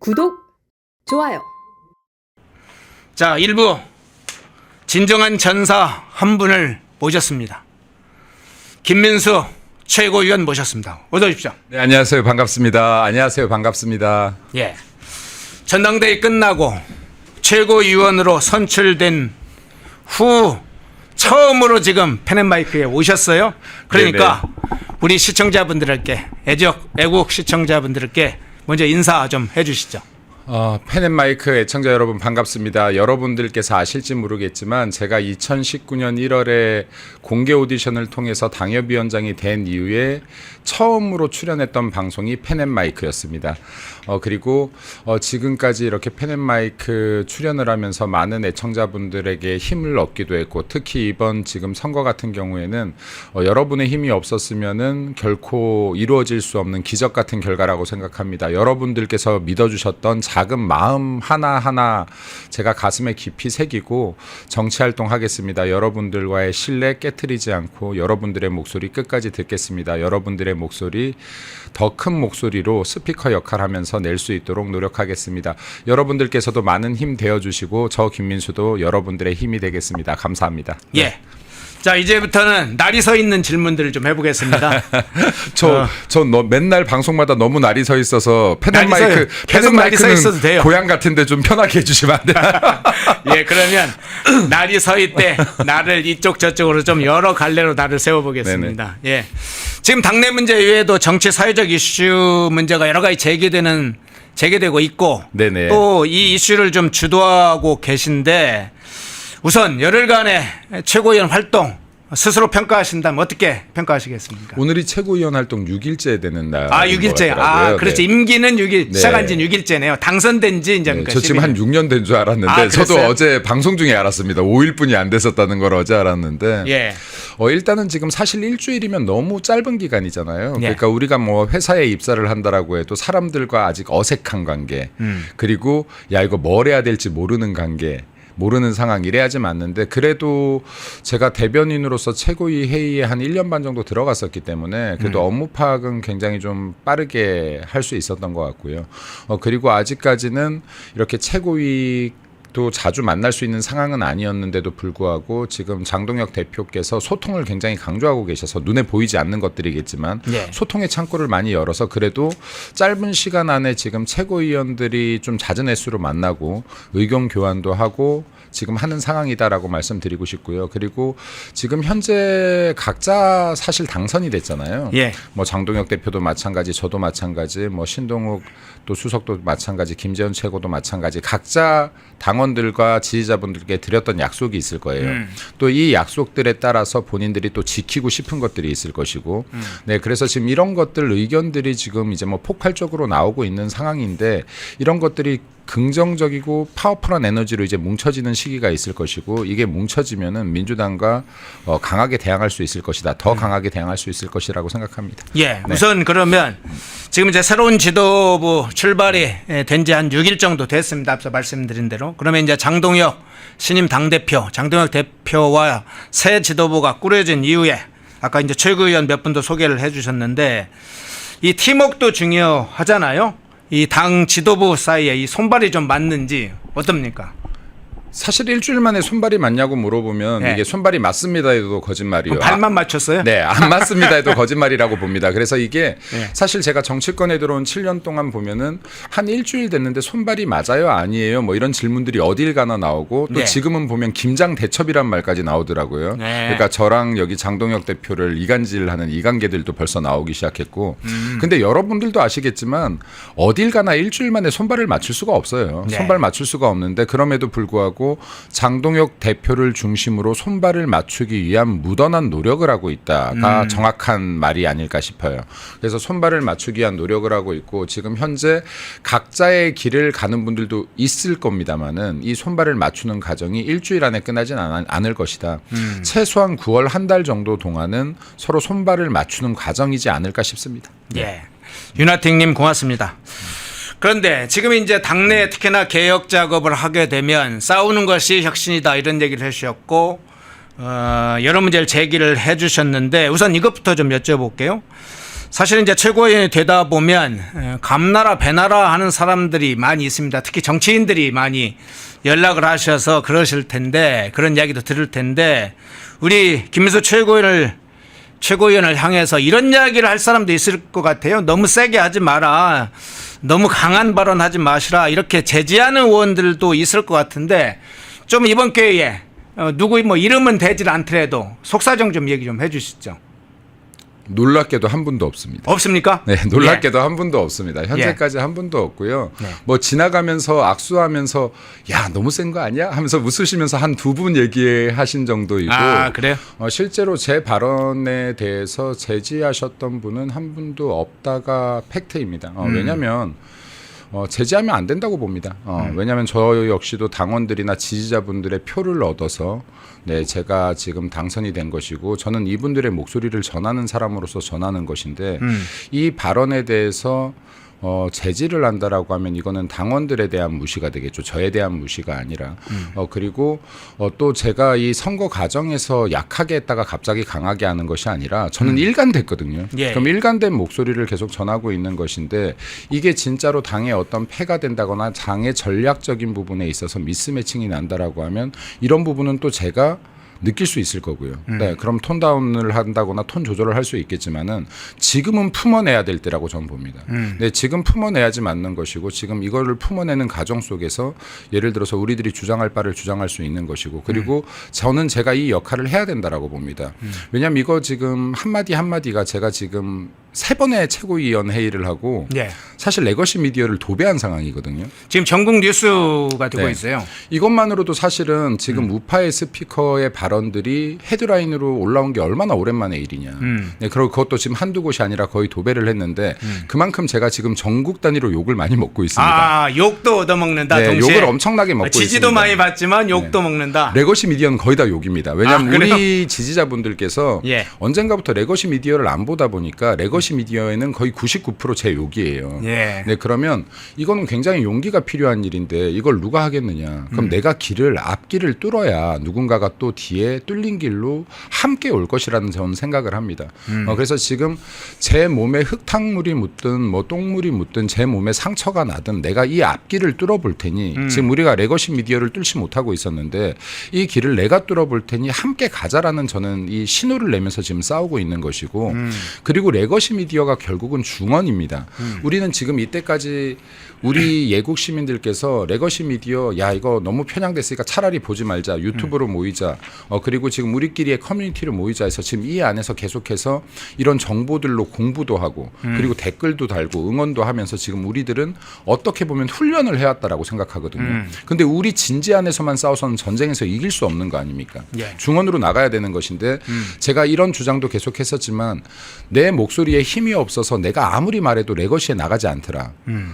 구독, 좋아요. 자, 1부 진정한 전사 한 분을 모셨습니다. 김민수 최고위원 모셨습니다. 어서 오십시오. 네, 안녕하세요. 반갑습니다. 안녕하세요. 반갑습니다. 예. 전당대회 끝나고 최고위원으로 선출된 후 처음으로 지금 펜앤마이크에 오셨어요. 그러니까 우리 시청자분들께, 애국 시청자분들께 먼저 인사 좀 해주시죠. 펜앤마이크 애청자 여러분 반갑습니다. 여러분들께서 아실지 모르겠지만 제가 2019년 1월에 공개 오디션을 통해서 당협위원장이 된 이후에 처음으로 출연했던 방송이 펜앤마이크였습니다. 그리고 지금까지 이렇게 펜앤마이크 출연을 하면서 많은 애청자분들에게 힘을 얻기도 했고, 특히 이번 지금 선거 같은 경우에는 여러분의 힘이 없었으면은 결코 이루어질 수 없는 기적 같은 결과라고 생각합니다. 여러분들께서 믿어주셨던 작은 마음 하나하나 제가 가슴에 깊이 새기고 정치활동하겠습니다. 여러분들과의 신뢰 깨트리지 않고 여러분들의 목소리 끝까지 듣겠습니다. 여러분들의 목소리 더 큰 목소리로 스피커 역할하면서 낼 수 있도록 노력하겠습니다. 여러분들께서도 많은 힘 되어주시고 저 김민수도 여러분들의 힘이 되겠습니다. 감사합니다. 예. 네. 자, 이제부터는 날이 서 있는 질문들을 좀 해보겠습니다. 맨날 방송마다 너무 날이 서 있어서 계속 날이 서 있어도 돼요. 고향 같은데 좀 편하게 해주시면 안 돼요? 예, 그러면 날이 서 있대 나를 이쪽 저쪽으로 좀 여러 갈래로 나를 세워보겠습니다. 예, 지금 당내 문제 외에도 정치 사회적 이슈 문제가 여러 가지 제기되고 있고, 또 이 이슈를 좀 주도하고 계신데, 우선 열흘간의 최고위원 활동 스스로 평가하신다면 어떻게 평가하시겠습니까? 오늘이 최고위원 활동 6일째 되는 날. 6일째. 그렇지. 네. 임기는 6일, 시작한 지 6일째네요. 당선된 지 이제 저 지금 한 6년 된 줄 알았는데, 저도 어제 방송 중에 알았습니다. 5일뿐이 안 됐었다는 걸 어제 알았는데. 예. 일단은 지금 사실 일주일이면 너무 짧은 기간이잖아요. 그러니까 우리가 뭐 회사에 입사를 한다라고 해도 사람들과 아직 어색한 관계, 그리고 야 이거 뭘 해야 될지 모르는 관계, 모르는 상황, 이래야지 맞는데, 그래도 제가 대변인으로서 최고위 회의에 한 1년 반 정도 들어갔었기 때문에 그래도 업무 파악은 굉장히 좀 빠르게 할 수 있었던 것 같고요. 그리고 아직까지는 이렇게 최고위 또 자주 만날 수 있는 상황은 아니었는데도 불구하고 지금 장동혁 대표께서 소통을 굉장히 강조하고 계셔서 눈에 보이지 않는 것들이겠지만 소통의 창구를 많이 열어서 그래도 짧은 시간 안에 지금 최고위원들이 좀 잦은 횟수로 만나고 의견 교환도 하고 지금 하는 상황이다라고 말씀드리고 싶고요. 그리고 지금 현재 각자 사실 당선이 됐잖아요. 뭐 장동혁 대표도 마찬가지, 저도 마찬가지, 뭐 신동욱 또 수석도 마찬가지, 김재현 최고도 마찬가지, 각자 당원들과 지지자분들께 드렸던 약속이 있을 거예요. 또 이 약속들에 따라서 본인들이 또 지키고 싶은 것들이 있을 것이고, 네, 그래서 지금 이런 것들 의견들이 지금 이제 뭐 폭발적으로 나오고 있는 상황인데, 이런 것들이 긍정적이고 파워풀한 에너지로 이제 뭉쳐지는 시기가 있을 것이고, 이게 뭉쳐지면은 민주당과 강하게 대항할 수 있을 것이다. 더 강하게 대항할 수 있을 것이라고 생각합니다. 예, 우선 그러면 지금 이제 새로운 지도부 출발이 된 지 한 6일 정도 됐습니다. 앞서 말씀드린 대로. 그러면 이제 장동혁 신임 당대표, 장동혁 대표와 새 지도부가 꾸려진 이후에 아까 이제 최고위원 몇 분도 소개를 해주셨는데, 이 팀워크도 중요하잖아요. 이 당 지도부 사이에 이 손발이 좀 맞는지 어떻습니까? 사실 일주일 만에 손발이 맞냐고 물어보면 이게 손발이 맞습니다 해도 거짓말이요. 발만 맞췄어요? 네, 안 맞습니다 해도 거짓말이라고 봅니다. 그래서 이게 사실 제가 정치권에 들어온 7년 동안 보면은 한 일주일 됐는데 손발이 맞아요 아니에요 뭐 이런 질문들이 어딜 가나 나오고, 또 지금은 보면 김장 대첩이란 말까지 나오더라고요. 그러니까 저랑 여기 장동혁 대표를 이간질하는 이관계들도 벌써 나오기 시작했고, 근데 여러분들도 아시겠지만 어딜 가나 일주일 만에 손발을 맞출 수가 없어요. 손발 맞출 수가 없는데, 그럼에도 불구하고 장동혁 대표를 중심으로 손발을 맞추기 위한 무던한 노력을 하고 있다가 정확한 말이 아닐까 싶어요. 그래서 손발을 맞추기 위한 노력을 하고 있고, 지금 현재 각자의 길을 가는 분들도 있을 겁니다만은 이 손발을 맞추는 과정이 일주일 안에 끝나진 않을 것이다. 최소한 9월 한 달 정도 동안은 서로 손발을 맞추는 과정이지 않을까 싶습니다. 예, 윤하택님 고맙습니다. 그런데 지금 이제 당내 특히나 개혁 작업을 하게 되면 싸우는 것이 혁신이다 이런 얘기를 해주셨고, 여러 문제를 제기를 해주셨는데, 우선 이것부터 좀 여쭤볼게요. 사실은 이제 최고위원이 되다 보면 감나라 배나라 하는 사람들이 많이 있습니다. 특히 정치인들이 많이 연락을 하셔서 그러실 텐데, 그런 이야기도 들을 텐데, 우리 김민수 최고위원을 향해서 이런 이야기를 할 사람도 있을 것 같아요. 너무 세게 하지 마라, 너무 강한 발언하지 마시라, 이렇게 제지하는 의원들도 있을 것 같은데, 좀 이번 기회에 누구 뭐 이름은 되질 않더라도 속사정 좀 얘기 좀 해주시죠. 놀랍게도 한 분도 없습니다. 없습니까? 네, 놀랍게도 한 분도 없습니다. 현재까지 한 분도 없고요. 네. 뭐 지나가면서 악수하면서 야 너무 센 거 아니야? 하면서 웃으시면서 한 두 분 얘기하신 정도이고. 아, 그래요? 실제로 제 발언에 대해서 제지하셨던 분은 한 분도 없다가 팩트입니다. 왜냐하면 제지하면 안 된다고 봅니다. 왜냐하면 저 역시도 당원들이나 지지자분들의 표를 얻어서 네, 제가 지금 당선이 된 것이고 저는 이분들의 목소리를 전하는 사람으로서 전하는 것인데 이 발언에 대해서 제지를 한다라고 하면 이거는 당원들에 대한 무시가 되겠죠. 저에 대한 무시가 아니라. 그리고 또 제가 이 선거 과정에서 약하게 했다가 갑자기 강하게 하는 것이 아니라 저는 일관됐거든요. 예. 그럼 일관된 목소리를 계속 전하고 있는 것인데 이게 진짜로 당에 어떤 폐가 된다거나 당의 전략적인 부분에 있어서 미스매칭이 난다라고 하면 이런 부분은 또 제가 느낄 수 있을 거고요. 네, 그럼 톤 다운을 한다거나 톤 조절을 할 수 있겠지만은 지금은 품어내야 될 때라고 저는 봅니다. 네, 지금 품어내야지 맞는 것이고 지금 이거를 품어내는 과정 속에서 예를 들어서 우리들이 주장할 바를 주장할 수 있는 것이고 그리고 저는 제가 이 역할을 해야 된다라고 봅니다. 왜냐하면 이거 지금 한마디 한마디가 제가 지금 3번의 최고위원 회의를 하고 예. 사실 레거시 미디어를 도배한 상황이거든요. 지금 전국 뉴스가 되고 네. 있어요. 이것만으로도 사실은 지금 우파의 스피커의 발언들이 헤드라인으로 올라온 게 얼마나 오랜만의 일이냐. 네, 그리고 그것도 지금 한두 곳이 아니라 거의 도배를 했는데 그만큼 제가 지금 전국 단위로 욕을 많이 먹고 있습니다. 아, 욕도 얻어먹는다. 네, 동시에 욕을 엄청나게 먹고 있습니다. 지지도 많이 받지만 욕도 먹는다. 레거시 미디어는 거의 다 욕입니다. 왜냐하면 그래요? 우리 지지자분들께서 예. 언젠가부터 레거시 미디어를 안 보다 보니까 레거시 미디어에는 거의 99% 제 욕이에요. 예. 네, 그러면 이거는 굉장히 용기가 필요한 일인데 이걸 누가 하겠느냐. 그럼 내가 앞길을 뚫어야 누군가가 또 뒤에 뚫린 길로 함께 올 것이라는 저는 생각을 합니다. 그래서 지금 제 몸에 흙탕물이 묻든 뭐 똥물이 묻든 제 몸에 상처가 나든 내가 이 앞길을 뚫어볼 테니 지금 우리가 레거시 미디어를 뚫지 못하고 있었는데 이 길을 내가 뚫어볼 테니 함께 가자라는 저는 이 신호를 내면서 지금 싸우고 있는 것이고 그리고 레거시 미디어가 결국은 중언입니다. 우리는 지금 이때까지 우리 예국 시민들께서 레거시 미디어 야 이거 너무 편향됐으니까 차라리 보지 말자 유튜브로 모이자 그리고 지금 우리끼리의 커뮤니티를 모이자 해서 지금 이 안에서 계속해서 이런 정보들로 공부도 하고 그리고 댓글도 달고 응원도 하면서 지금 우리들은 어떻게 보면 훈련을 해왔다라고 생각하거든요. 근데 우리 진지 안에서만 싸워서는 전쟁에서 이길 수 없는 거 아닙니까? 예. 중원으로 나가야 되는 것인데 제가 이런 주장도 계속했었지만 내 목소리에 힘이 없어서 내가 아무리 말해도 레거시에 나가지 않더라.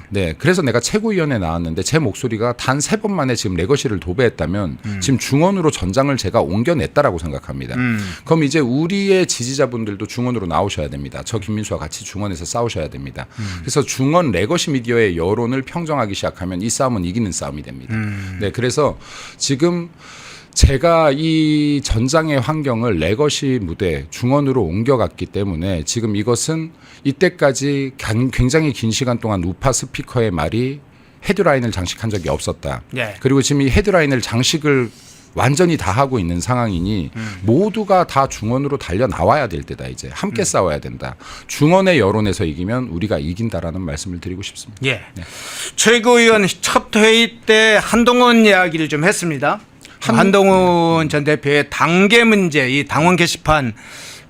네, 그래서 내가 최고위원회에 나왔는데 제 목소리가 단 3번 만에 지금 레거시를 도배했다면 지금 중원으로 전장을 제가 옮겨냈다라고 생각합니다. 그럼 이제 우리의 지지자분들도 중원으로 나오셔야 됩니다. 저 김민수와 같이 중원에서 싸우셔야 됩니다. 그래서 중원 레거시 미디어의 여론을 평정하기 시작하면 이 싸움은 이기는 싸움이 됩니다. 네, 그래서 지금 제가 이 전장의 환경을 레거시 무대 중원으로 옮겨갔기 때문에 지금 이것은 이때까지 굉장히 긴 시간 동안 우파 스피커의 말이 헤드라인을 장식한 적이 없었다. 예. 그리고 지금 이 헤드라인을 장식을 완전히 다 하고 있는 상황이니 모두가 다 중원으로 달려 나와야 될 때다. 이제 함께 싸워야 된다. 중원의 여론에서 이기면 우리가 이긴다라는 말씀을 드리고 싶습니다. 예. 네. 최고위원 첫 회의 때 한동훈 이야기를 좀 했습니다. 한동훈 전 대표의 당계 문제, 이 당원 게시판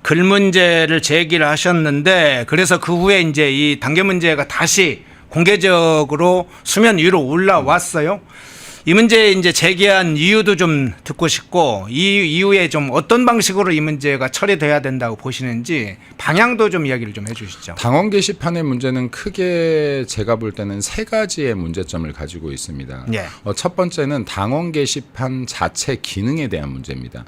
글 문제를 제기를 하셨는데 그래서 그 후에 이제 이 당계 문제가 다시 공개적으로 수면 위로 올라왔어요. 이 문제 이제 제기한 이유도 좀 듣고 싶고 이 이후에 좀 어떤 방식으로 이 문제가 처리돼야 된다고 보시는지 방향도 좀 이야기를 좀 해주시죠. 당원 게시판의 문제는 크게 제가 볼 때는 3가지의 문제점을 가지고 있습니다. 예. 첫 번째는 당원 게시판 자체 기능에 대한 문제입니다.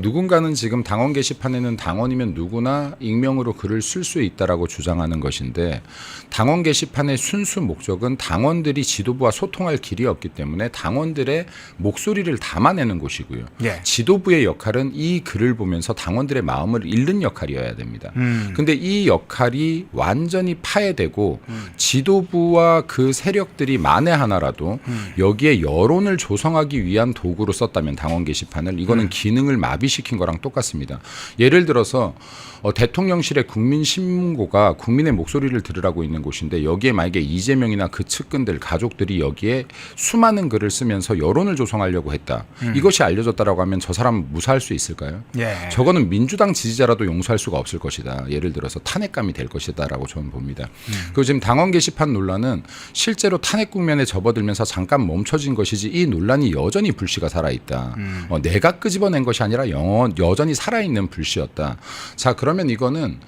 누군가는 지금 당원 게시판에는 당원이면 누구나 익명으로 글을 쓸 수 있다라고 주장하는 것인데 당원 게시판의 순수 목적은 당원들이 지도부와 소통할 길이 없기 때문에 당원들의 목소리를 담아내는 곳이고요. 예. 지도부의 역할은 이 글을 보면서 당원들의 마음을 읽는 역할이어야 됩니다. 근데 이 역할이 완전히 파해되고 지도부와 그 세력들이 만에 하나라도 여기에 여론을 조성하기 위한 도구로 썼다면 당원 게시판을 이거는 기능을 마비시킨 거랑 똑같습니다. 예를 들어서 대통령실의 국민신문고가 국민의 목소리를 들으라고 있는 곳인데 여기에 만약에 이재명이나 그 측근들 가족들이 여기에 수많은 글을 쓰면서 여론을 조성하려고 했다. 이것이 알려졌다라고 하면 저 사람 무사할 수 있을까요? 예. 저거는 민주당 지지자라도 용서할 수가 없을 것이다. 예를 들어서 탄핵감이 될 것이다라고 저는 봅니다. 그리고 지금 당원 게시판 논란은 실제로 탄핵 국면에 접어들면서 잠깐 멈춰진 것이지 이 논란이 여전히 불씨가 살아있다. 내가 끄집어낸 것이 아니라 여전히 살아있는 불씨였다. 자, 그러면 이거는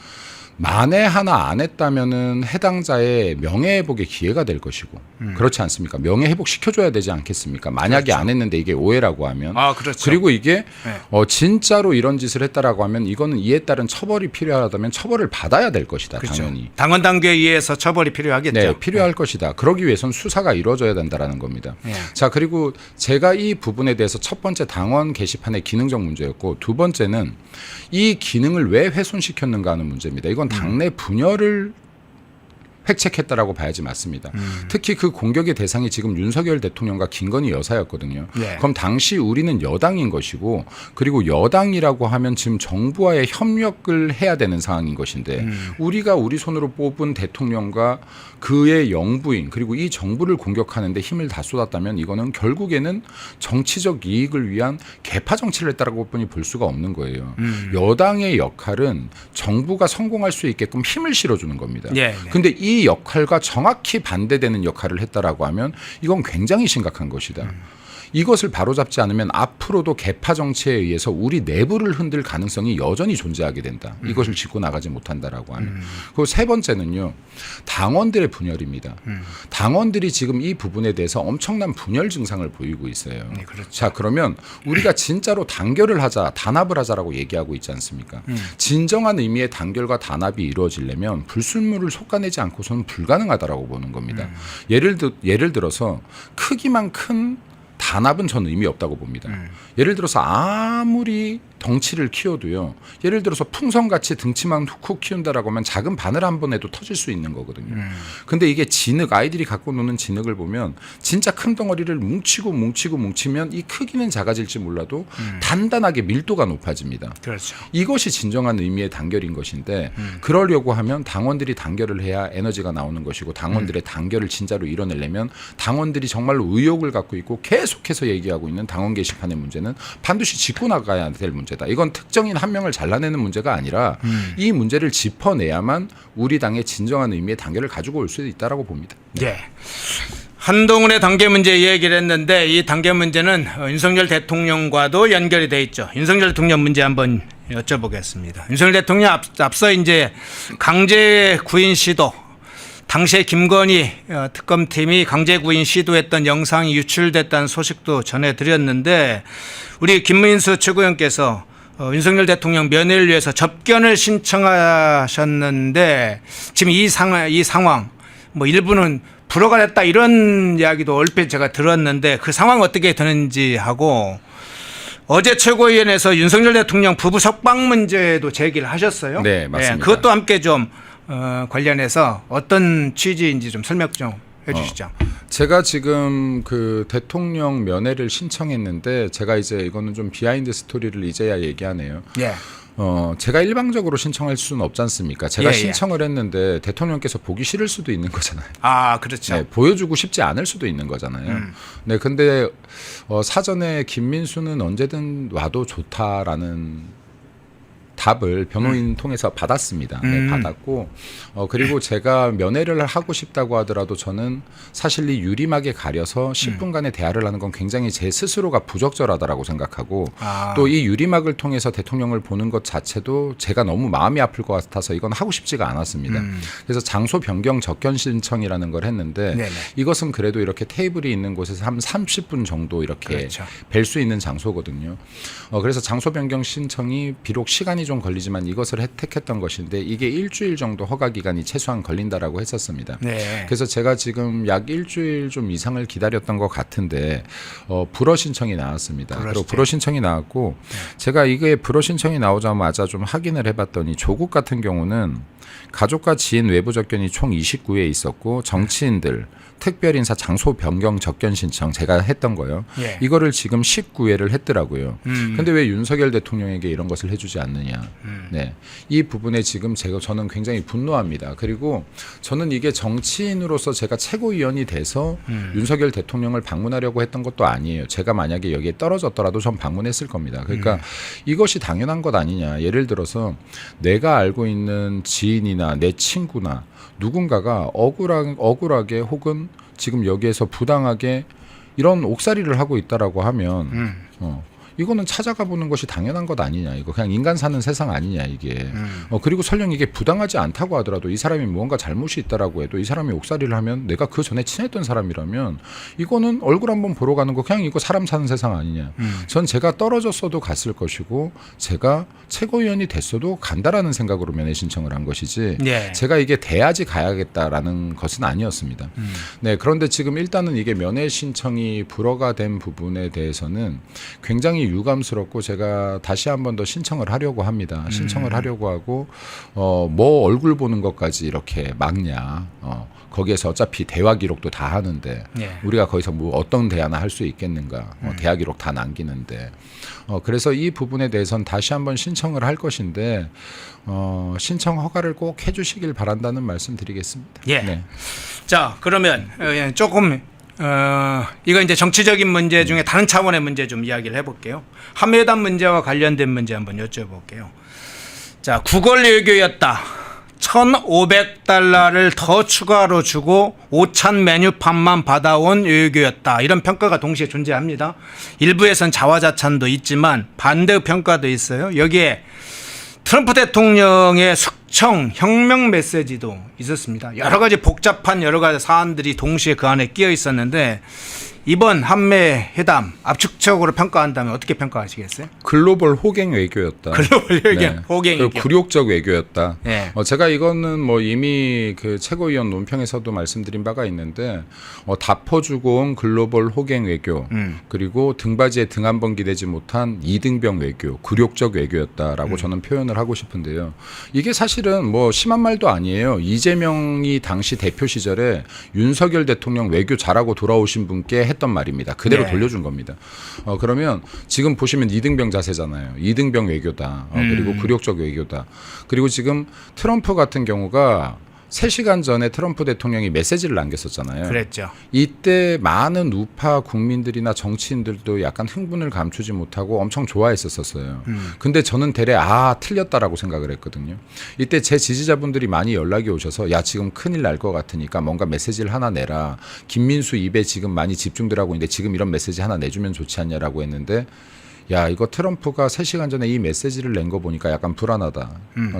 만에 하나 안 했다면은 해당자의 명예회복의 기회가 될 것이고 그렇지 않습니까? 명예회복 시켜줘야 되지 않겠습니까? 만약에 그렇죠. 안 했는데 이게 오해라고 하면 그렇죠. 그리고 이게 네. 진짜로 이런 짓을 했다라고 하면 이거는 이에 따른 처벌이 필요하다면 처벌을 받아야 될 것이다. 그렇죠. 당연히. 당원 단계에 의해서 처벌이 필요하겠죠. 네, 필요할 것이다. 그러기 위해서는 수사가 이루어져야 된다라는 겁니다. 네. 자, 그리고 제가 이 부분에 대해서 첫 번째 당원 게시판의 기능적 문제였고 두 번째는 이 기능을 왜 훼손시켰는가 하는 문제입니다. 이건 당내 분열을 획책했다라고 봐야지 맞습니다. 특히 그 공격의 대상이 지금 윤석열 대통령과 김건희 여사였거든요. 네. 그럼 당시 우리는 여당인 것이고 그리고 여당이라고 하면 지금 정부와의 협력을 해야 되는 상황인 것인데 우리가 우리 손으로 뽑은 대통령과 그의 영부인 그리고 이 정부를 공격하는데 힘을 다 쏟았다면 이거는 결국에는 정치적 이익을 위한 개파 정치를 했다라고 뿐이 볼 수가 없는 거예요. 여당의 역할은 정부가 성공할 수 있게끔 힘을 실어주는 겁니다. 네. 근데 이 역할과 정확히 반대되는 역할을 했다라고 하면 이건 굉장히 심각한 것이다. 이것을 바로잡지 않으면 앞으로도 개파 정치에 의해서 우리 내부를 흔들 가능성이 여전히 존재하게 된다. 이것을 짚고 나가지 못한다라고 하면. 그리고 세 번째는요. 당원들의 분열입니다. 당원들이 지금 이 부분에 대해서 엄청난 분열 증상을 보이고 있어요. 네, 그렇죠. 자, 그러면 우리가 진짜로 단결을 하자, 단합을 하자라고 얘기하고 있지 않습니까? 진정한 의미의 단결과 단합이 이루어지려면 불순물을 솎아내지 않고서는 불가능하다라고 보는 겁니다. 예를 들어서 크기만 큰 단합은 전 의미 없다고 봅니다. 예를 들어서 아무리 덩치를 키워도요. 예를 들어서 풍선같이 등치만 훅훅 키운다라고 하면 작은 바늘 한 번 해도 터질 수 있는 거거든요. 근데 이게 진흙, 아이들이 갖고 노는 진흙을 보면 진짜 큰 덩어리를 뭉치면 이 크기는 작아질지 몰라도 단단하게 밀도가 높아집니다. 그렇죠. 이것이 진정한 의미의 단결인 것인데 그러려고 하면 당원들이 단결을 해야 에너지가 나오는 것이고 당원들의 단결을 진짜로 이뤄내려면 당원들이 정말로 의욕을 갖고 있고 계속해서 얘기하고 있는 당원 게시판의 문제는 반드시 짚고 나가야 될 문제다. 이건 특정인 한 명을 잘라내는 문제가 아니라 이 문제를 짚어내야만 우리 당의 진정한 의미의 단결을 가지고 올 수 있다라고 봅니다. 예. 한동훈의 단계 문제 얘기를 했는데 이 단계 문제는 윤석열 대통령과도 연결이 돼 있죠. 윤석열 대통령 문제 한번 여쭤보겠습니다. 윤석열 대통령 앞서 이제 강제 구인 시도 당시에 김건희 특검팀이 강제 구인 시도했던 영상이 유출됐다는 소식도 전해드렸는데 우리 김민수 최고위원께서 윤석열 대통령 면회를 위해서 접견을 신청하셨는데 지금 이 상황 뭐 일부는 불허가 됐다 이런 이야기도 얼핏 제가 들었는데 그 상황 어떻게 되는지 하고 어제 최고위원회에서 윤석열 대통령 부부 석방 문제도 제기를 하셨어요. 네, 맞습니다. 네, 그것도 함께 좀 관련해서 어떤 취지인지 좀 설명 좀 해주시죠. 제가 지금 그 대통령 면회를 신청했는데 제가 이제 이거는 좀 비하인드 스토리를 이제야 얘기하네요. 예. 제가 일방적으로 신청할 수는 없지 않습니까? 제가 예. 신청을 했는데 대통령께서 보기 싫을 수도 있는 거잖아요. 아, 그렇죠. 네, 보여주고 싶지 않을 수도 있는 거잖아요. 네, 근데 사전에 김민수는 언제든 와도 좋다라는 답을 변호인 통해서 받았습니다. 네, 받았고 그리고 제가 면회를 하고 싶다고 하더라도 저는 사실 이 유리막에 가려서 10분간의 대화를 하는 건 굉장히 제 스스로가 부적절하다라고 생각하고 또 이 유리막을 통해서 대통령을 보는 것 자체도 제가 너무 마음이 아플 것 같아서 이건 하고 싶지가 않았습니다. 그래서 장소 변경 접견 신청이라는 걸 했는데 네네. 이것은 그래도 이렇게 테이블이 있는 곳에서 한 30분 정도 이렇게 그렇죠. 뵐 수 있는 장소거든요. 그래서 장소 변경 신청이 비록 시간이 좀 걸리지만 이것을 택했던 것인데 이게 일주일 정도 허가 기간이 최소한 걸린다라고 했었습니다. 네. 그래서 제가 지금 약 일주일 좀 이상을 기다렸던 것 같은데 불허 신청이 나왔습니다. 그리고 불허 신청이 나왔고 제가 이게 불허 신청이 나오자마자 좀 확인을 해봤더니 조국 같은 경우는 가족과 지인 외부 접견이 총 29회 있었고 정치인들 특별인사 장소 변경 접견 신청 제가 했던 거요. 예. 이거를 지금 19회를 했더라고요. 근데 왜 윤석열 대통령에게 이런 것을 해주지 않느냐. 네, 이 부분에 지금 저는 굉장히 분노합니다. 그리고 저는 이게 정치인으로서 제가 최고위원이 돼서 윤석열 대통령을 방문하려고 했던 것도 아니에요. 제가 만약에 여기에 떨어졌더라도 전 방문했을 겁니다. 그러니까 이것이 당연한 것 아니냐. 예를 들어서 내가 알고 있는 지인이나 내 친구나 누군가가 억울하게 혹은 지금 여기에서 부당하게 이런 옥살이를 하고 있다라고 하면 이거는 찾아가 보는 것이 당연한 것 아니냐. 이거 그냥 인간 사는 세상 아니냐 이게. 그리고 설령 이게 부당하지 않다고 하더라도 이 사람이 무언가 잘못이 있다라고 해도 이 사람이 옥살이를 하면 내가 그 전에 친했던 사람이라면 이거는 얼굴 한번 보러 가는 거 그냥 이거 사람 사는 세상 아니냐. 전 제가 떨어졌어도 갔을 것이고 제가 최고위원이 됐어도 간다라는 생각으로 면회 신청을 한 것이지 예. 제가 이게 돼야지 가야겠다라는 것은 아니었습니다. 네, 그런데 지금 일단은 이게 면회 신청이 불허가 된 부분에 대해서는 굉장히 유감스럽고 제가 다시 한 번 더 신청을 하려고 합니다. 신청을 하려고 하고 뭐 얼굴 보는 것까지 이렇게 막냐. 거기에서 어차피 대화 기록도 다 하는데 예. 우리가 거기서 뭐 어떤 대화나 할 수 있겠는가. 대화 기록 다 남기는데 그래서 이 부분에 대해서는 다시 한번 신청을 할 것인데 신청 허가를 꼭 해주시길 바란다는 말씀드리겠습니다. 예. 네. 자, 그러면 조금 이거 이제 정치적인 문제 중에 다른 차원의 문제 좀 이야기를 해볼게요. 한미회담 문제와 관련된 문제 한번 여쭤볼게요. 자, 구걸 외교였다. 1,500달러를 더 추가로 주고 5,000 메뉴판만 받아온 외교였다. 이런 평가가 동시에 존재합니다. 일부에선 자화자찬도 있지만 반대 평가도 있어요. 여기에 트럼프 대통령의 숙청 혁명 메시지도 있었습니다. 여러 가지 복잡한 여러 가지 사안들이 동시에 그 안에 끼어 있었는데 이번 한미 회담 압축적으로 평가한다면 어떻게 평가하시겠어요? 글로벌 호갱 외교였다. 글로벌 호갱 외교. 굴욕적 외교였다. 네. 제가 이거는 뭐 이미 그 최고위원 논평에서도 말씀드린 바가 있는데 다 퍼주고 온 글로벌 호갱 외교 그리고 등받이에 등 한 번 기대지 못한 이등병 외교, 굴욕적 외교였다라고 저는 표현을 하고 싶은데요. 이게 사실은 뭐 심한 말도 아니에요. 이재명이 당시 대표 시절에 윤석열 대통령 외교 잘하고 돌아오신 분께 했던 말입니다. 그대로 네. 돌려준 겁니다. 그러면 지금 보시면 이등병 자세잖아요. 이등병 외교다. 그리고 굴욕적 외교다. 그리고 지금 트럼프 같은 경우가 3시간 전에 트럼프 대통령이 메시지를 남겼었잖아요. 그랬죠. 이때 많은 우파 국민들이나 정치인들도 약간 흥분을 감추지 못하고 엄청 좋아했었어요. 근데 저는 대래 틀렸다라고 생각을 했거든요. 이때 제 지지자분들이 많이 연락이 오셔서 야 지금 큰일 날 것 같으니까 뭔가 메시지를 하나 내라. 김민수 입에 지금 많이 집중들 하고 있는데 지금 이런 메시지 하나 내주면 좋지 않냐라고 했는데 야 이거 트럼프가 3시간 전에 이 메시지를 낸 거 보니까 약간 불안하다.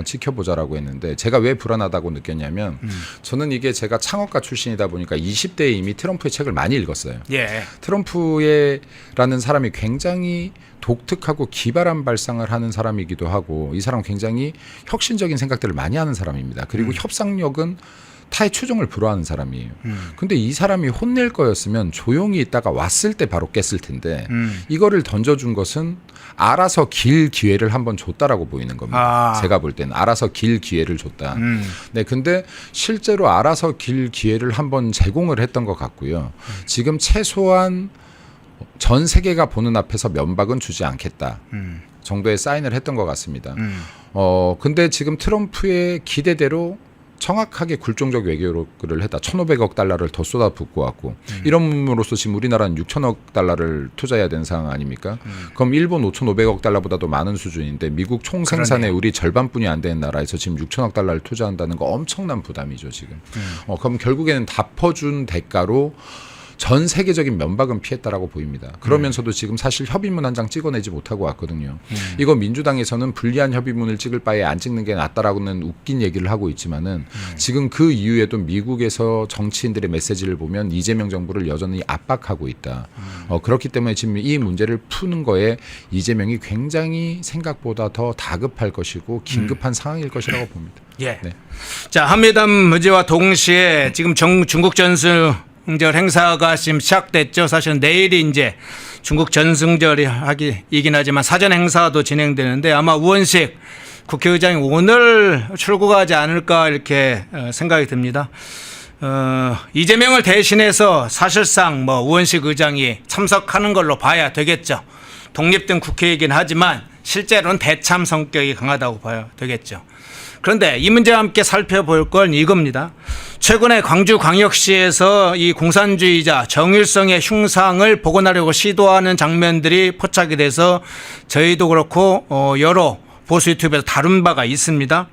지켜보자라고 했는데 제가 왜 불안하다고 느꼈냐면 저는 이게 제가 창업가 출신이다 보니까 20대에 이미 트럼프의 책을 많이 읽었어요. 예. 트럼프라는 사람이 굉장히 독특하고 기발한 발상을 하는 사람이기도 하고 이 사람은 굉장히 혁신적인 생각들을 많이 하는 사람입니다. 그리고 협상력은 타의 추종을 불허하는 사람이에요. 근데 이 사람이 혼낼 거였으면 조용히 있다가 왔을 때 바로 깼을 텐데 이거를 던져준 것은 알아서 길 기회를 한번 줬다라고 보이는 겁니다. 제가 볼 때는 알아서 길 기회를 줬다. 네, 근데 실제로 알아서 길 기회를 한번 제공을 했던 것 같고요. 지금 최소한 전 세계가 보는 앞에서 면박은 주지 않겠다. 정도의 사인을 했던 것 같습니다. 근데 지금 트럼프의 기대대로 정확하게 굴종적 외교를 했다. 1,500억 달러를 더 쏟아붓고 왔고 이럼으로써 지금 우리나라는 6천억 달러를 투자해야 되는 상황 아닙니까? 그럼 일본 5,500억 달러보다도 많은 수준인데 미국 총 생산의 우리 절반뿐이 안 되는 나라에서 지금 6천억 달러를 투자한다는 거 엄청난 부담이죠 지금. 그럼 결국에는 다 퍼준 대가로 전 세계적인 면박은 피했다라고 보입니다. 그러면서도 지금 사실 협의문 한 장 찍어내지 못하고 왔거든요. 이거 민주당에서는 불리한 협의문을 찍을 바에 안 찍는 게 낫다라고는 웃긴 얘기를 하고 있지만은 지금 그 이후에도 미국에서 정치인들의 메시지를 보면 이재명 정부를 여전히 압박하고 있다. 그렇기 때문에 지금 이 문제를 푸는 거에 이재명이 굉장히 생각보다 더 다급할 것이고 긴급한 상황일 것이라고 봅니다. 예. 네. 자, 한미담 무제와 동시에 지금 중국 전승절 행사가 지금 시작됐죠. 사실은 내일이 이제 중국 전승절이 이긴 하지만 사전 행사도 진행되는데 아마 우원식 국회의장이 오늘 출국하지 않을까 이렇게 생각이 듭니다. 이재명을 대신해서 사실상 뭐 우원식 의장이 참석하는 걸로 봐야 되겠죠. 독립된 국회이긴 하지만 실제로는 대참 성격이 강하다고 봐야 되겠죠. 그런데 이 문제와 함께 살펴볼 건 이겁니다. 최근에 광주광역시에서 이 공산주의자 정일성의 흉상을 복원하려고 시도하는 장면들이 포착이 돼서 저희도 그렇고 여러 보수 유튜브에서 다룬 바가 있습니다.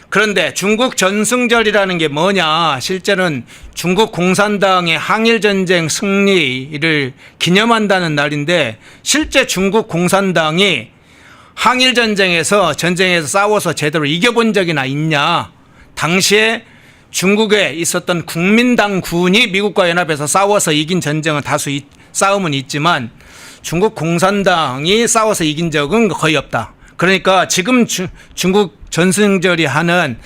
그런데 중국 전승절이라는 게 뭐냐? 실제는 중국 공산당의 항일전쟁 승리를 기념한다는 날인데 실제 중국 공산당이 항일전쟁에서 싸워서 제대로 이겨본 적이나 있냐? 당시에 중국에 있었던 국민당군이 미국과 연합해서 싸워서 이긴 전쟁은 싸움은 있지만 중국 공산당이 싸워서 이긴 적은 거의 없다. 그러니까 지금 중국 전승절이 하는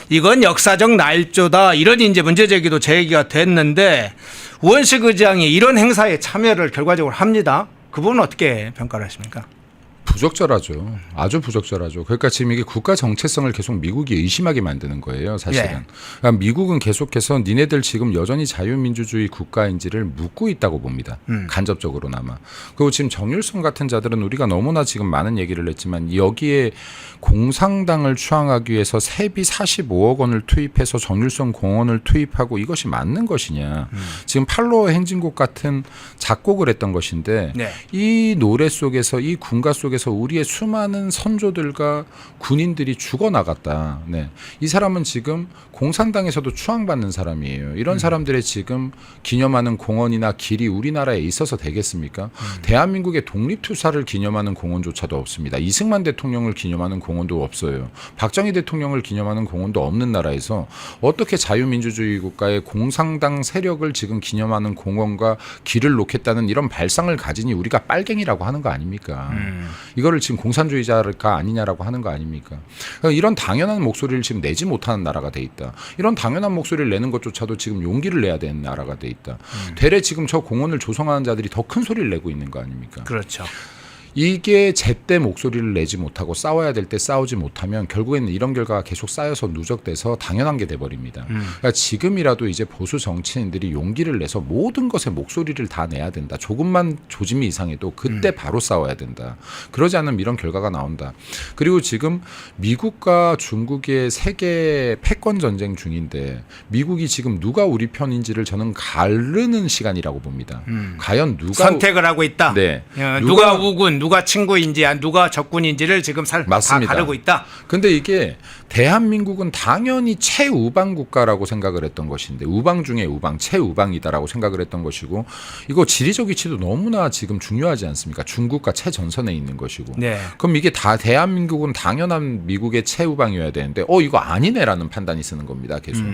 이건 역사적 날조다. 이런 이제 문제제기도 제기가 됐는데 우원식 의장이 이런 행사에 참여를 결과적으로 합니다. 그 부분은 어떻게 평가를 하십니까? 부적절하죠. 아주 부적절하죠. 그러니까 지금 이게 국가 정체성을 계속 미국이 의심하게 만드는 거예요, 사실은. 예. 그러니까 미국은 계속해서 니네들 지금 여전히 자유민주주의 국가인지를 묻고 있다고 봅니다. 간접적으로나마. 그리고 지금 정일성 같은 자들은 우리가 너무나 지금 많은 얘기를 했지만 여기에 공산당을 추앙하기 위해서 세비 45억 원을 투입해서 정일성 공원을 투입하고 이것이 맞는 것이냐. 지금 팔로워 행진곡 같은 작곡을 했던 것인데 네. 이 노래 속에서 이 군가 속에서 우리의 수많은 선조들과 군인들이 죽어나갔다. 네. 이 사람은 지금 공산당에서도 추앙받는 사람이에요. 이런 사람들의 지금 기념하는 공원이나 길이 우리나라에 있어서 되겠습니까? 대한민국의 독립투사를 기념하는 공원조차도 없습니다. 이승만 대통령을 기념하는 공원도 없어요. 박정희 대통령을 기념하는 공원도 없는 나라에서 어떻게 자유민주주의 국가의 공산당 세력을 지금 기념하는 공원과 길을 놓겠다는 이런 발상을 가지니 우리가 빨갱이라고 하는 거 아닙니까? 이거를 지금 공산주의자가 아니냐라고 하는 거 아닙니까? 그러니까 이런 당연한 목소리를 지금 내지 못하는 나라가 돼 있다. 이런 당연한 목소리를 내는 것조차도 지금 용기를 내야 되는 나라가 돼 있다. 되레 지금 저 공원을 조성하는 자들이 더 큰 소리를 내고 있는 거 아닙니까? 그렇죠. 이게 제때 목소리를 내지 못하고 싸워야 될 때 싸우지 못하면 결국에는 이런 결과가 계속 쌓여서 누적돼서 당연한 게 돼버립니다. 그러니까 지금이라도 이제 보수 정치인들이 용기를 내서 모든 것에 목소리를 다 내야 된다. 조금만 조짐이 이상해도 그때 바로 싸워야 된다. 그러지 않으면 이런 결과가 나온다. 그리고 지금 미국과 중국의 세계 패권 전쟁 중인데 미국이 지금 누가 우리 편인지를 저는 가르는 시간이라고 봅니다. 과연 누가 선택을 하고 있다. 네. 누가 우군, 누가 친구인지, 누가 적군인지를 지금 다 가르고 있다. 근데 이게 대한민국은 당연히 최우방 국가라고 생각을 했던 것인데 우방 중에 우방, 최우방이다라고 생각을 했던 것이고 이거 지리적 위치도 너무나 지금 중요하지 않습니까? 중국과 최전선에 있는 것이고. 네. 그럼 이게 다 대한민국은 당연한 미국의 최우방이어야 되는데 이거 아니네라는 판단이 쓰는 겁니다. 계속.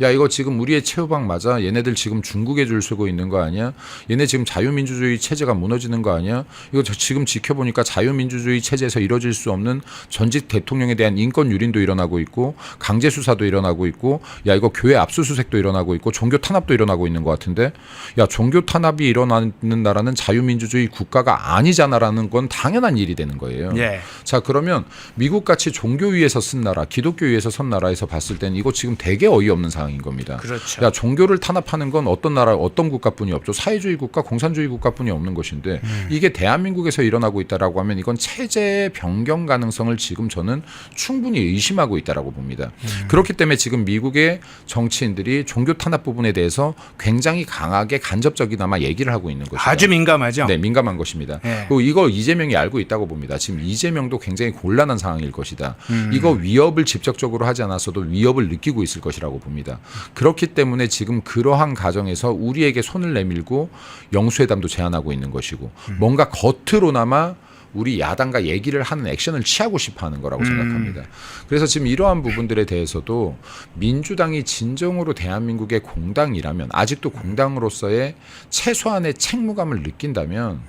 야 이거 지금 우리의 최우방 맞아? 얘네들 지금 중국에 줄 서고 있는 거 아니야? 얘네 지금 자유민주주의 체제가 무너지는 거 아니야? 이거 지금 지켜보니까 자유민주주의 체제에서 이뤄질 수 없는 전직 대통령에 대한 인권 유린도 일어나고 있고 강제 수사도 일어나고 있고 야 이거 교회 압수수색도 일어나고 있고 종교 탄압도 일어나고 있는 것 같은데 야 종교 탄압이 일어나는 나라는 자유민주주의 국가가 아니잖아라는 건 당연한 일이 되는 거예요. 예. 자 그러면 미국같이 종교 위에서 쓴 나라, 기독교 위에서 선 나라에서 봤을 때는 이거 지금 되게 어이없는 상황인 겁니다. 그렇죠. 야 종교를 탄압하는 건 어떤 나라, 어떤 국가뿐이 없죠. 사회주의 국가, 공산주의 국가뿐이 없는 것인데 이게 대한민국에서 일어나고 있다라고 하면 이건 체제 변경 가능성을 지금 저는 충분히 의심하고 일어나고 있다라고 봅니다. 그렇기 때문에 지금 미국의 정치인들이 종교 탄압 부분에 대해서 굉장히 강하게 간접적이나마 얘기를 하고 있는 것이죠. 아주 민감하죠. 네, 민감한 것입니다. 네. 그리고 이거 이재명이 알고 있다고 봅니다. 지금 이재명도 굉장히 곤란한 상황일 것이다. 이거 위협을 직접적으로 하지 않았어도 위협을 느끼고 있을 것이라고 봅니다. 그렇기 때문에 지금 그러한 가정에서 우리에게 손을 내밀고 영수회담도 제안하고 있는 것이고 뭔가 겉으로나마 우리 야당과 얘기를 하는 액션을 취하고 싶어 하는 거라고 생각합니다. 그래서 지금 이러한 부분들에 대해서도 민주당이 진정으로 대한민국의 공당이라면 아직도 공당으로서의 최소한의 책무감을 느낀다면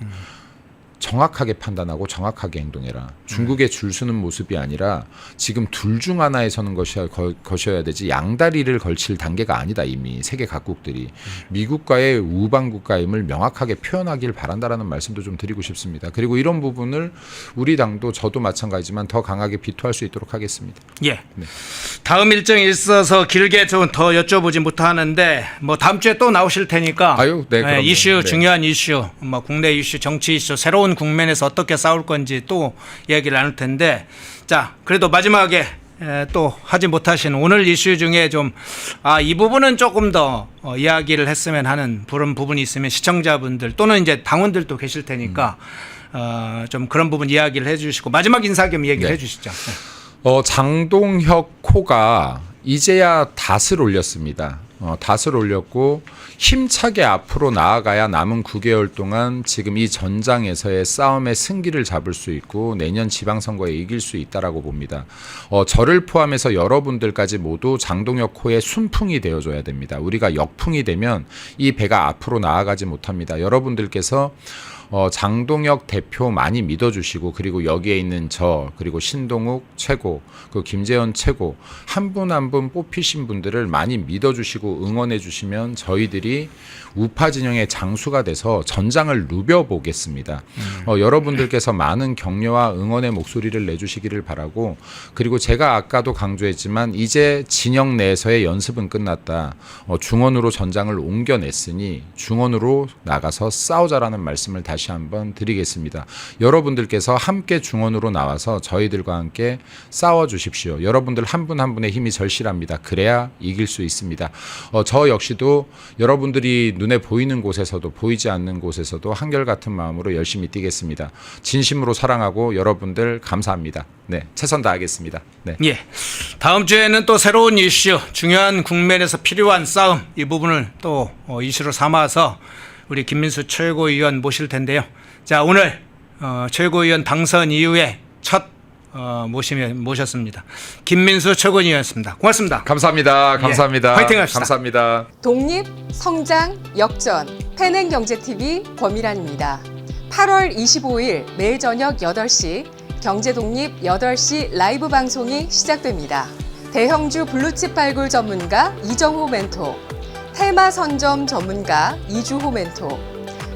정확하게 판단하고 정확하게 행동해라. 중국에 줄 서는 모습이 아니라 지금 둘 중 하나에 서는 것이어야 되지 양다리를 걸칠 단계가 아니다. 이미 세계 각국들이 미국과의 우방국가임을 명확하게 표현하길 바란다라는 말씀도 좀 드리고 싶습니다. 그리고 이런 부분을 우리 당도 저도 마찬가지지만 더 강하게 비토할 수 있도록 하겠습니다. 예. 네. 다음 일정이 있어서 길게 좀 더 여쭤보지 못하는데 뭐 다음 주에 또 나오실 테니까 네, 그럼요. 이슈 네. 중요한 이슈 뭐 국내 이슈 정치 이슈 새로운 국면에서 어떻게 싸울 건지 또 이야기를 나눌 텐데 자 그래도 마지막에 또 하지 못하신 오늘 이슈 중에 좀 이 부분은 조금 더 이야기를 했으면 하는 그런 부분이 있으면 시청자분들 또는 이제 당원들도 계실 테니까 좀 그런 부분 이야기를 해주시고 마지막 인사 겸 얘기를 네. 해주시죠. 장동혁 코가 이제야 닷을 올렸습니다. 닷을 올렸고 힘차게 앞으로 나아가야 남은 9개월 동안 지금 이 전장에서의 싸움의 승기를 잡을 수 있고 내년 지방선거에 이길 수 있다라고 봅니다. 저를 포함해서 여러분들까지 모두 장동혁 코의 순풍이 되어줘야 됩니다. 우리가 역풍이 되면 이 배가 앞으로 나아가지 못합니다. 여러분들께서 장동혁 대표 많이 믿어주시고 그리고 여기에 있는 저 그리고 신동욱 최고 그 김재현 최고 한 분 한 분 뽑히신 분들을 많이 믿어주시고 응원해 주시면 저희들이 우파 진영의 장수가 돼서 전장을 누벼보겠습니다. 여러분들께서 많은 격려와 응원의 목소리를 내주시기를 바라고 그리고 제가 아까도 강조했지만 이제 진영 내에서의 연습은 끝났다. 중원으로 전장을 옮겨냈으니 중원으로 나가서 싸우자라는 말씀을 다시 한번 드리겠습니다. 여러분들께서 함께 중원으로 나와서 저희들과 함께 싸워주십시오. 여러분들 한 분 한 분의 힘이 절실합니다. 그래야 이길 수 있습니다. 저 역시도 여러분들이 눈에 보이는 곳에서도 보이지 않는 곳에서도 한결같은 마음으로 열심히 뛰겠습니다. 진심으로 사랑하고 여러분들 감사합니다. 네, 최선 다하겠습니다. 네. 예. 다음 주에는 또 새로운 이슈, 중요한 국면에서 필요한 싸움 이 부분을 또 이슈로 삼아서 우리 김민수 최고위원 모실 텐데요. 자, 오늘 최고위원 당선 이후에 첫 모셨습니다. 김민수 최고위원이었습니다. 고맙습니다. 감사합니다. 감사합니다. 예, 화이팅 합시다. 감사합니다. 독립, 성장, 역전, 패낸경제TV 권미란입니다. 8월 25일 매일 저녁 8시 경제독립 8시 라이브 방송이 시작됩니다. 대형주 블루칩 발굴 전문가 이정호 멘토, 테마 선점 전문가 이주호 멘토,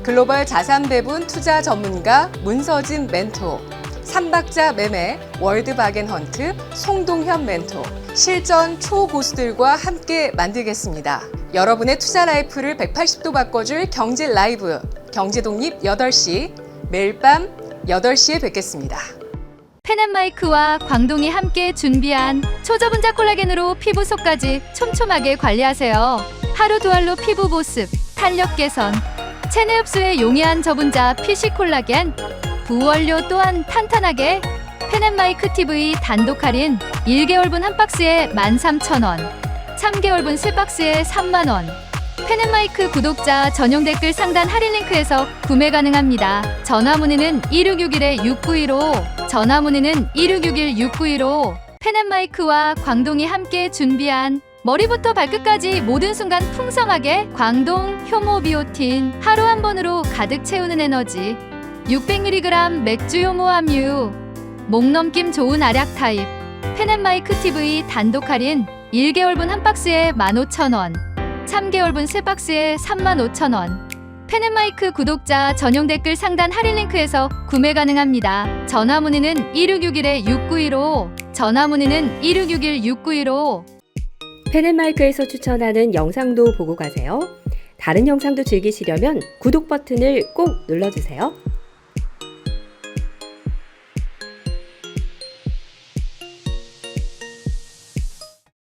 글로벌 자산 배분 투자 전문가 문서진 멘토, 삼박자 매매 월드바겐헌트 송동현 멘토, 실전 초고수들과 함께 만들겠습니다. 여러분의 투자 라이프를 180도 바꿔줄 경제 라이브, 경제독립 8시, 매일 밤 8시에 뵙겠습니다. 펜앤마이크와 광동이 함께 준비한 초저분자 콜라겐으로 피부 속까지 촘촘하게 관리하세요. 하루 두 알로 피부 보습, 탄력 개선, 체내 흡수에 용이한 저분자 PC 콜라겐, 부원료 또한 탄탄하게 펜앤마이크 TV 단독 할인 1개월분 한 박스에 13,000원, 3개월분 3박스에 30,000원. 펜앤마이크 구독자 전용 댓글 상단 할인 링크에서 구매 가능합니다. 전화 문의는 1661-6915, 전화 문의는 1661-6915. 펜앤마이크와 광동이 함께 준비한 머리부터 발끝까지 모든 순간 풍성하게 광동 효모 비오틴 하루 한 번으로 가득 채우는 에너지 600mg 맥주 효모 함유 목 넘김 좋은 알약 타입 펜앤마이크 TV 단독 할인 1개월분 한 박스에 15,000원, 3개월분 3박스에 35,000원. 펜앤마이크 구독자 전용 댓글 상단 할인 링크에서 구매 가능합니다. 전화 문의는 1661-6915, 전화 문의는 1661-6915. 펜앤마이크에서 추천하는 영상도 보고 가세요. 다른 영상도 즐기시려면 구독 버튼을 꼭 눌러주세요.